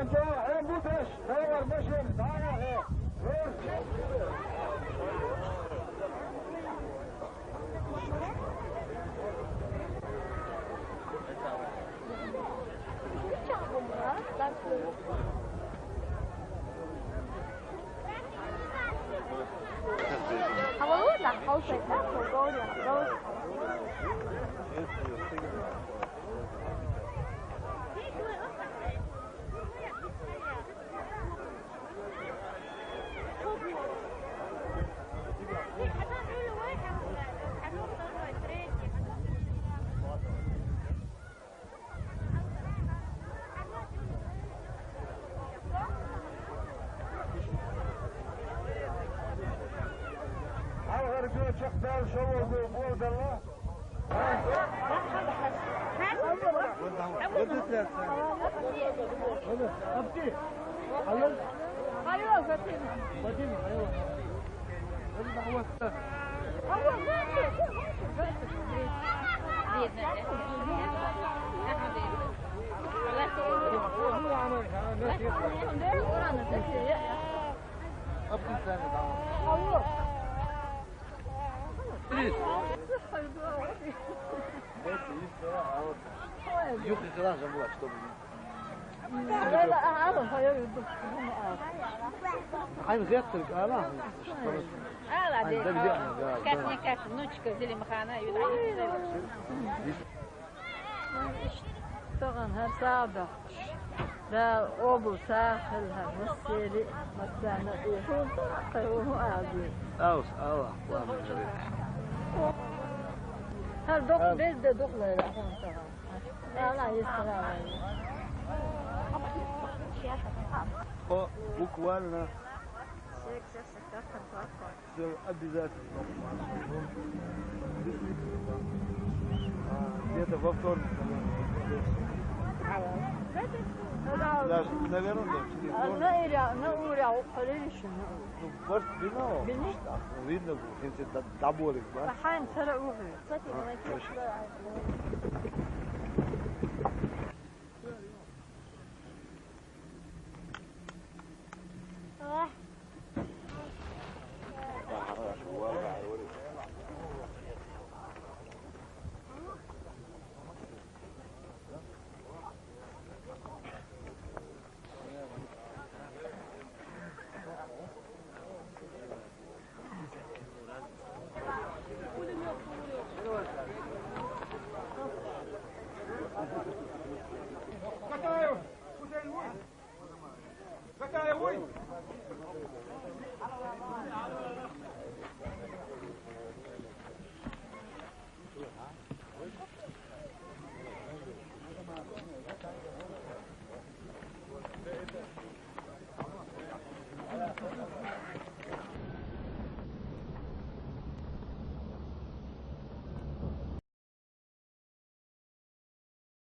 انت عين بوتش دور مشن تعال好冷，好水，那口高点，高。شخصان شو بود الله ابكي خلص ايوه فاتينا فاتينا ايوه هو يخرج خلاص جنبك شطب لا لا أعرف هاي يدك هاي مزيتك لا كاتني كات نوتشك زي مخانا يدعي طبعا هالسابع لا أبو ساخل هالسيري مكانة إيه هو عادي أوس الله هالدق بيد دق لا لا يسرع وكوالنا أبي ذات где-то во вторник наверное может видно до более Behind her over.